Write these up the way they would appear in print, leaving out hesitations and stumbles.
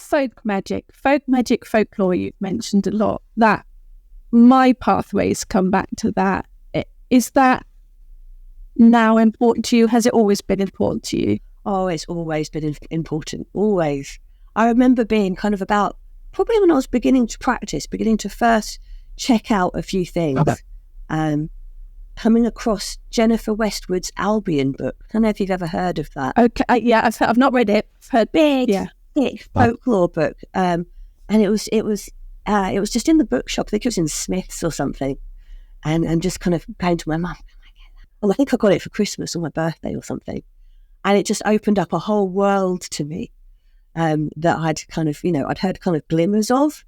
folk magic, folklore you've mentioned a lot, that my pathways come back to that. Is that now important to you? Has it always been important to you? Oh, it's always been important, always. I remember being kind of about, probably when I was beginning to practice, beginning to first check out a few things, coming across Jennifer Westwood's Albion book. I don't know if you've ever heard of that. Okay, yeah, I've not read it. I've heard thick folklore book, and it was just in the bookshop. I think it was in Smith's or something, and just kind of came to my mum. Well, I think I got it for Christmas or my birthday or something, and it just opened up a whole world to me that I'd kind of, I'd heard kind of glimmers of.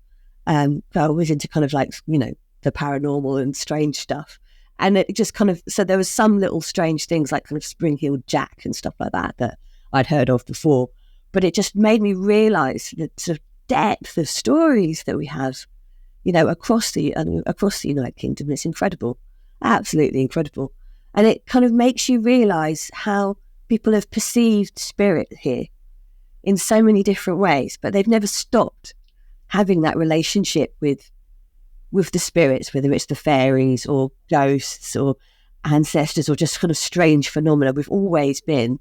I was into kind of like, the paranormal and strange stuff. And it just kind of, so there was some little strange things like kind of spring-heeled Jack and stuff like that I'd heard of before. But it just made me realise the sort of depth of stories that we have, across the United Kingdom. It's incredible, absolutely incredible. And it kind of makes you realise how people have perceived spirit here in so many different ways, but they've never stopped having that relationship with the spirits, whether it's the fairies or ghosts or ancestors or just kind of strange phenomena. We've always been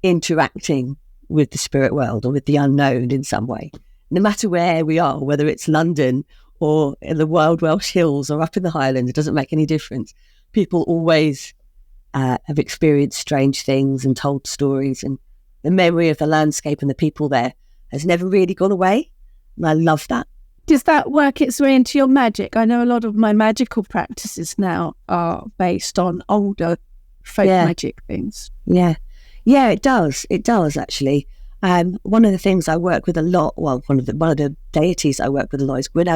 interacting with the spirit world or with the unknown in some way, no matter where we are, whether it's London or in the wild Welsh hills or up in the Highlands. It doesn't make any difference. People always have experienced strange things and told stories, and the memory of the landscape and the people there has never really gone away. And I love that. Does that work its way into your magic? I know a lot of my magical practices now are based on older folk magic things. Yeah, it does. It does, actually. One of the things I work with a lot, one of the deities I work with a lot is Gwyn.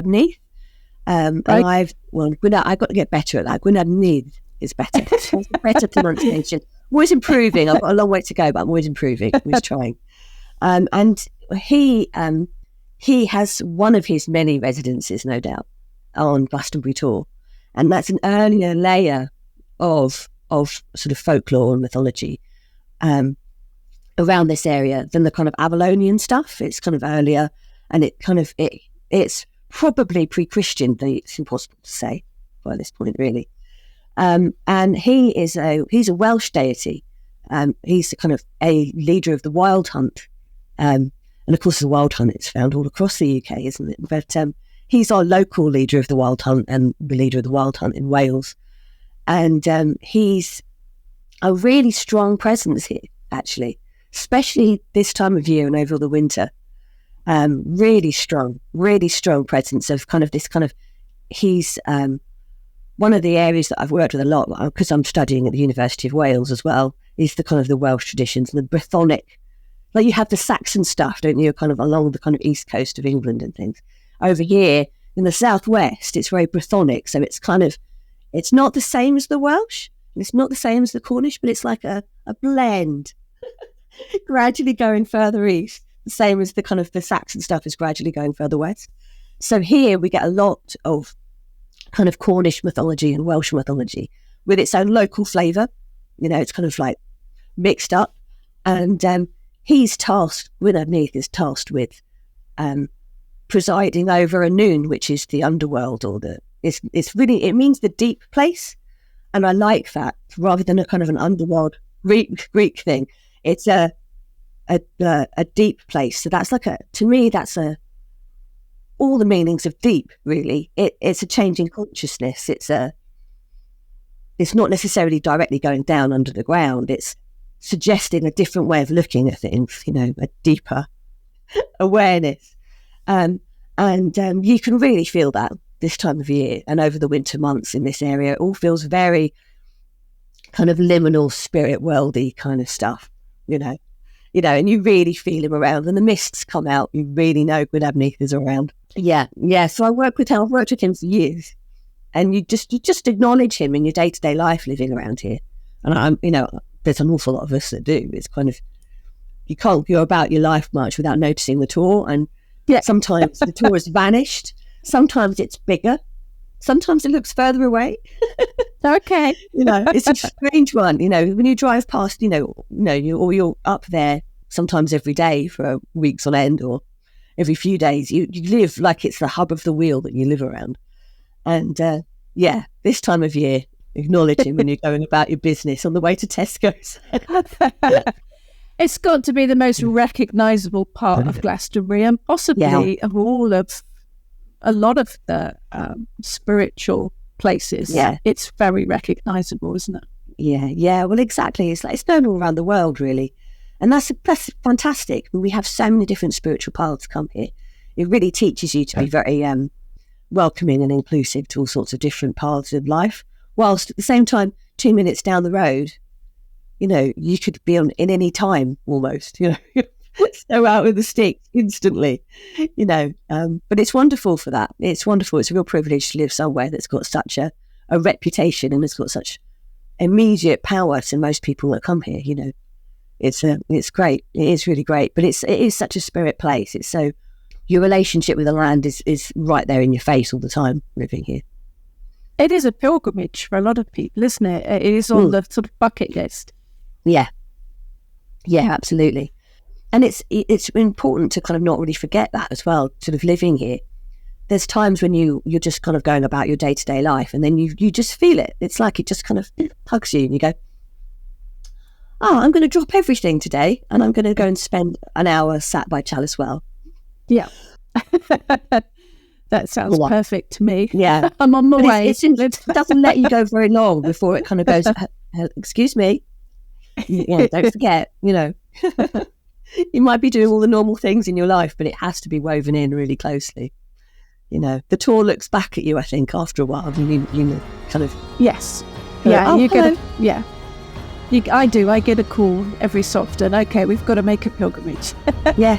And I've got to get better at that. Gwyn is better. Better pronunciation. I'm always improving. I've got a long way to go, but I'm always improving. I'm always trying. And he has one of his many residences, no doubt, on Glastonbury Tor. And that's an earlier layer of sort of folklore and mythology around this area than the kind of Avalonian stuff. It's kind of earlier, and it's probably pre-Christian. It's impossible to say by this point, really. And he's a Welsh deity. He's kind of a leader of the wild hunt. And of course, the wild hunt is found all across the UK, isn't it? But he's our local leader of the wild hunt and the leader of the wild hunt in Wales. And he's a really strong presence here, actually, especially this time of year and over the winter. Really strong presence of kind of this kind of, he's one of the areas that I've worked with a lot, because I'm studying at the University of Wales as well, is the kind of the Welsh traditions and the Brythonic. Like you have the Saxon stuff, don't you, kind of along the kind of east coast of England and things. Over here in the southwest, it's very Brythonic, so it's kind of, it's not the same as the Welsh, and it's not the same as the Cornish, but it's like a blend, gradually going further east, the same as the kind of the Saxon stuff is gradually going further west. So here we get a lot of kind of Cornish mythology and Welsh mythology with its own local flavour. It's kind of like mixed up, and he's tasked, Gwyn is tasked with presiding over a noon, which is the underworld, or it's really, it means the deep place. And I like that, rather than a kind of an underworld Greek thing. It's a deep place. So that's like to me, that's all the meanings of deep, really. It's a change in consciousness. It's not necessarily directly going down under the ground. It's suggesting a different way of looking at things, a deeper awareness. And you can really feel that this time of year and over the winter months in this area. It all feels very kind of liminal, spirit worldy kind of stuff, and you really feel him around. And the mists come out, you really know Gwyn is around. Yeah. So I've worked with him for years, and you just acknowledge him in your day-to-day life living around here. And there's an awful lot of us that do. It's kind of, you can't go about your life much without noticing the Tor. And sometimes the Tor has vanished. Sometimes it's bigger. Sometimes it looks further away. Okay. It's a strange one. When you drive past, or you're up there sometimes every day for weeks on end, or every few days. You live like it's the hub of the wheel that you live around. And this time of year, acknowledging when you're going about your business on the way to Tesco's. It's got to be the most recognisable part of Glastonbury, and possibly of all of a lot of the spiritual places. Yeah. It's very recognisable, isn't it? Yeah. Well, exactly. It's known all around the world, really. And that's fantastic. We have so many different spiritual paths come here. It really teaches you to be very welcoming and inclusive to all sorts of different paths of life. Whilst at the same time, 2 minutes down the road, you could be in any time almost, so out with the stick instantly, but it's wonderful for that. It's wonderful. It's a real privilege to live somewhere that's got such a reputation and it's got such immediate power to most people that come here. It's great. It is really great, but it is such a spirit place. It's so, your relationship with the land is right there in your face all the time living here. It is a pilgrimage for a lot of people, isn't it? It is on the sort of bucket list. Yeah, absolutely. And it's important to kind of not really forget that as well, sort of living here. There's times when you're just kind of going about your day-to-day life and then you just feel it. It's like it just kind of hugs you and you go, oh, I'm going to drop everything today and I'm going to go and spend an hour sat by Chalice Well. Yeah. That sounds perfect to me. Yeah. I'm on my way. It doesn't let you go very long before it kind of goes, excuse me. Yeah, don't forget, you might be doing all the normal things in your life, but it has to be woven in really closely. The tour looks back at you, I think, after a while. You kind of... Yes. Yeah, you get I do. I get a call every so often. Okay, we've got to make a pilgrimage. Yeah.